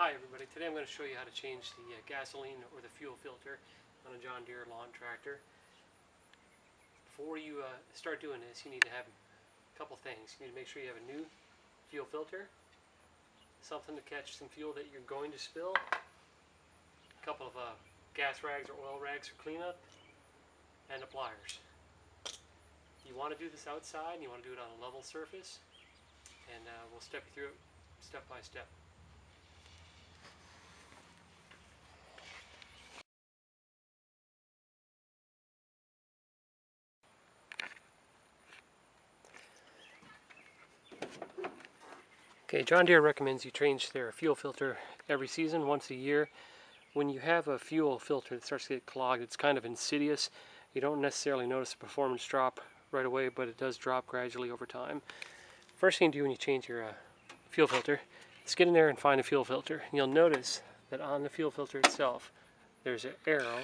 Hi everybody, today I'm going to show you how to change the gasoline or the fuel filter on a John Deere lawn tractor. Before you start doing this, you need to have a couple things. You need to make sure you have a new fuel filter, something to catch some fuel that you're going to spill, a couple of gas rags or oil rags for cleanup, and the pliers. You want to do this outside, and you want to do it on a level surface, and we'll step you through it step by step. Okay, John Deere recommends you change their fuel filter every season, once a year. When you have a fuel filter that starts to get clogged, it's kind of insidious. You don't necessarily notice a performance drop right away, but it does drop gradually over time. First thing to do when you change your fuel filter is get in there and find a fuel filter. You'll notice that on the fuel filter itself, there's an arrow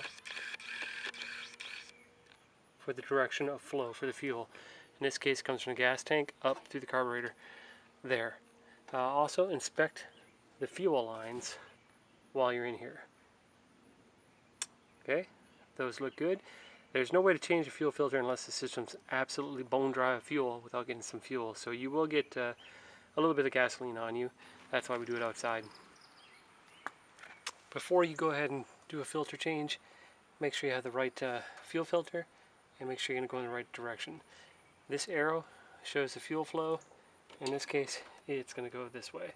for the direction of flow for the fuel. In this case, it comes from the gas tank up through the carburetor there. Also inspect the fuel lines while you're in here. Okay, those look good. There's no way to change the fuel filter unless the system's absolutely bone dry of fuel without getting some fuel. So you will get a little bit of gasoline on you. That's why we do it outside. Before you go ahead and do a filter change, make sure you have the right fuel filter and make sure you're going to go in the right direction. This arrow shows the fuel flow. In this case, it's going to go this way,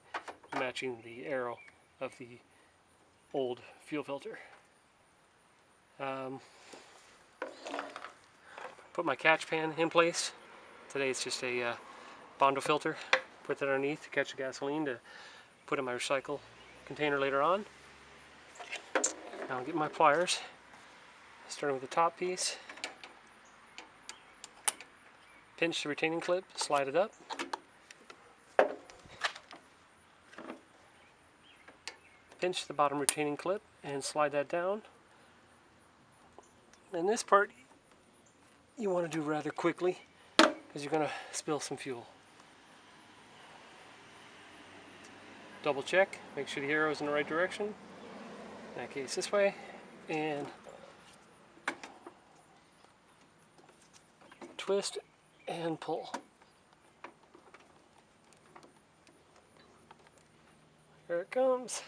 matching the arrow of the old fuel filter. Put my catch pan in place. Today it's just a Bondo filter. Put that underneath to catch the gasoline to put in my recycle container later on. Now I'll get my pliers, starting with the top piece. Pinch the retaining clip, slide it up. Pinch the bottom retaining clip and slide that down. And this part you want to do rather quickly because you're going to spill some fuel. Double check, make sure the arrow is in the right direction. In that case, this way, and twist and pull. There it comes.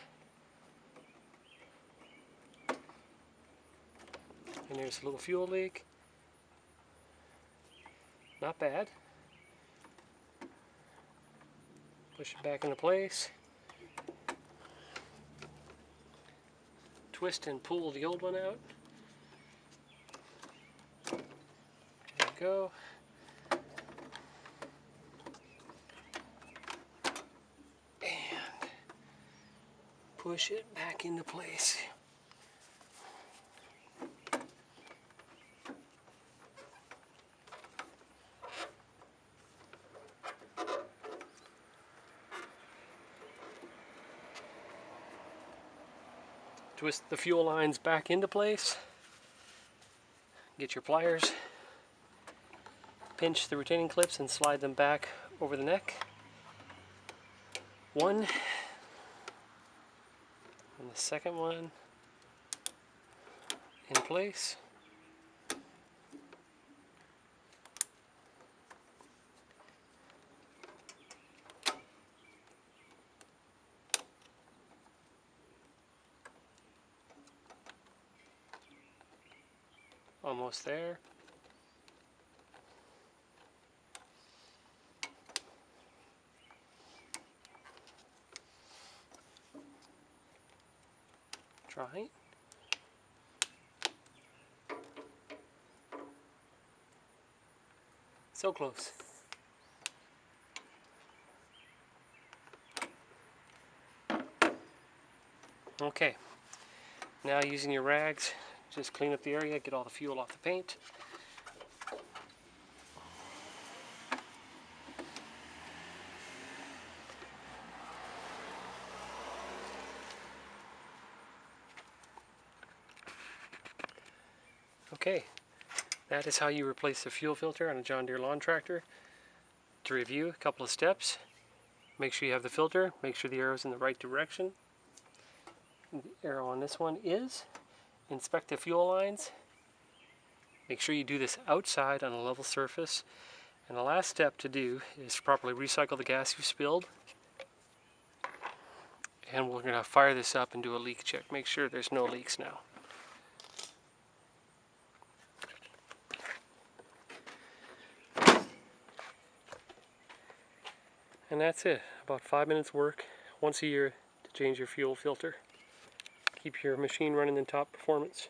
And there's a little fuel leak. Not bad. Push it back into place. Twist and pull the old one out. There you go. And push it back into place. Twist the fuel lines back into place. Get your pliers. Pinch the retaining clips and slide them back over the neck. One. And the second one in place. Almost there. Try. So close. Okay. Now using your rags, just clean up the area, get all the fuel off the paint. Okay, that is how you replace the fuel filter on a John Deere lawn tractor. To review, a couple of steps. Make sure you have the filter, make sure the arrow's in the right direction. the arrow on this one is inspect the fuel lines. Make sure you do this outside on a level surface. And the last step to do is properly recycle the gas you spilled. And we're going to fire this up and do a leak check. Make sure there's no leaks now. And that's it. About 5 minutes work once a year to change your fuel filter. Keep your machine running in top performance.